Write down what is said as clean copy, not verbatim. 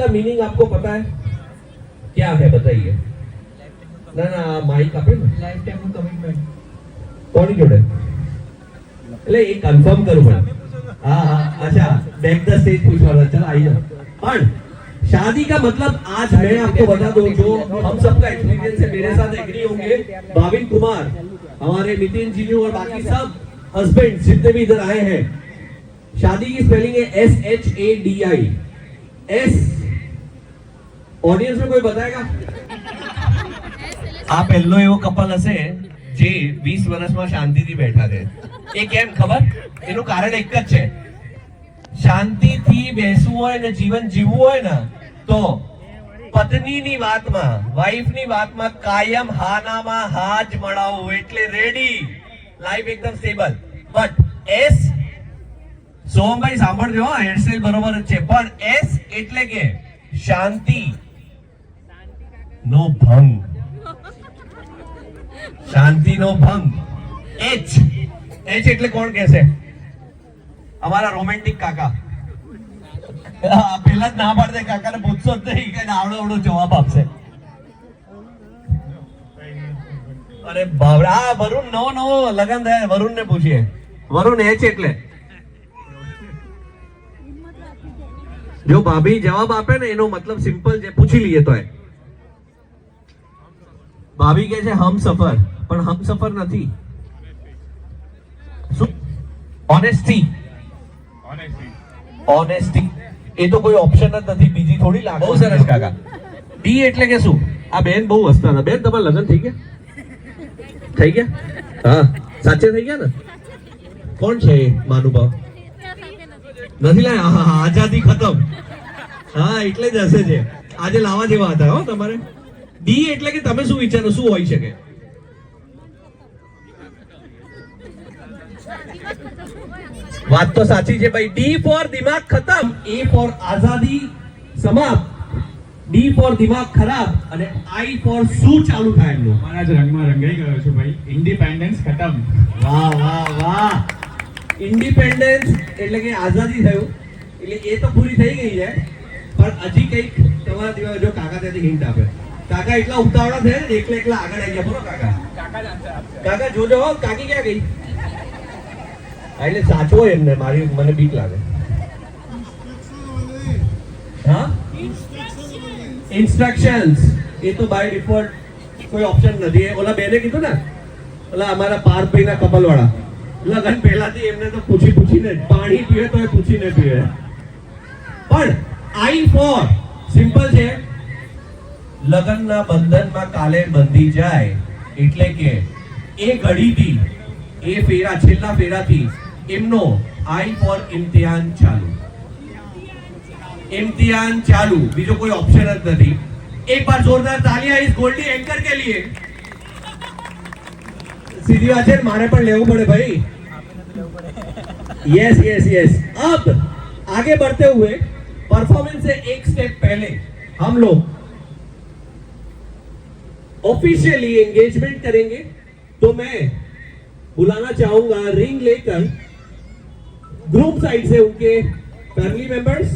का मीनिंग आपको पता है? क्या है बताइए? ना ना माइक આપે ને લાઈફ ટાઈમ નું કમિટમેન્ટ કોની જોડે? એટલે એ કન્ફર્મ કરું પણ हाँ हाँ अच्छा बैक द स्टेज पूछवाना चल आई जाओ पर शादी का मतलब आज मैं आपको बता दूं जो हम सबका एक्सपीरियंस है मेरे साथ एग्री होंगे भाविन कुमार हमारे नितिन जी और बाकी सब हस्बैंड जितने भी इधर आए हैं शादी की स्पेलिंग है SHADI S ऑडियंस में कोई बताएगा આ પહેલો એવો કપલ હશે જે 20 વર્ષમાં શાંતિથી બેઠા છે એ કેમ ખબર એનું કારણ એક જ છે શાંતિથી બેસવું હોય ને જીવન જીવવું હોય ને તો પત્નીની વાતમાં વાઈફની વાતમાં કાયમ હાનામાં હા જ મળાવું એટલે રેડી લાઈફ એકદમ સ્ટેબલ બટ S સોમભાઈ સાંભળજો હેરસ્ટાઈલ બરોબર જ છે પણ S એટલે કે શાંતિ નો ભંગ શાંતિ નો ભંગ H એટલે કોણ કહેશે અમારા રોમેન્ટિક કાકા પેલા જ ના પાડે કાકાને પૂછશો જ નહીં કે આવડો જવાબ આપશે અરે બાવડા વરુણ નો લગન થયા વરુણ ને પૂછીએ વરુણ H એટલે જો ભાભી જવાબ આપે ને એનો મતલબ સિમ્પલ છે પૂછી લઈએ તો ભાભી કહે છે હમ સફર પણ હમ સફર નથી ઓનેસ્ટી એ તો કોઈ ઓપ્શન જ નથી બીજી થોડી લાગે બહુ સરસ કાકા ડી એટલે કે શું આ બેન બહુ હસતા હતા બેન તમારા લગ્ન થઈ ગયા હા સાચે થઈ ગયા ને કોણ છે માનુભાવ નથી લાયા હા આઝાદી ખતમ હા એટલે જ હશે છે આજે લાવવા જેવા હતા હો તમારે ડી એટલે કે તમે શું વિચારો શું હોઈ શકે વાત તો સાચી છે ભાઈ ડી ફોર દિમાગ ખતમ એ ફોર આઝાદી સમાપ્ત ડી ફોર દિમાગ ખરાબ અને આઈ ફોર શું ચાલુ થાય એમનું મારા જ રંગમાં રંગાઈ ગયો છું ભાઈ ઇન્ડિપેન્ડન્સ ખતમ વાહ વાહ વાહ ઇન્ડિપેન્ડન્સ એટલે કે આઝાદી થયું એટલે એ તો પૂરી થઈ ગઈ છે પણ હજી કંઈક તમારા દિમાગ જો કાકા ત્યાંથી હિન્ટ આપે કાકા એટલા ઉતાવળા થયા ને એકલા આગળ આવી ગયા બોલો કાકા જોજો કાકી ક્યાં ગઈ એટલે સાચવો એમને મને બીક લાગે હા ઇન્સ્ટ્રક્શન્સ એ તો બાય ડિફોલ્ટ કોઈ ઓપ્શન નથી ઓલા બેને કીધું ને ઓલા અમારા પાર્થભાઈ ના કપલ વાળા લગન પહેલાથી એમને તો પૂછીને પાણી પીવે તો એ પૂછીને પીવે પણ આઈ ફોર સિમ્પલ છે લગનના બંધનમાં કાલે બંધી જાય એટલે કે એ ઘડીથી એ ફેરા છેલ્લા ફેરાથી એમનો આઈ ફોર इम्तिहान चालू बीजो कोई ऑप्शन જ નથી एक बार जोरदार तालियां इस गोल्डी एंकर के लिए सीधी बात है मारे पर लेવું પડે भाई यस अब आगे बढ़ते हुए परफॉर्मेंस से एक स्टेप पहले हम लोग ऑफिशियली एंगेजमेंट करेंगे तो मैं बुलाना चाहूंगा रिंग लेकर ग्रुप साइड से उनके फैमिली मेंबर्स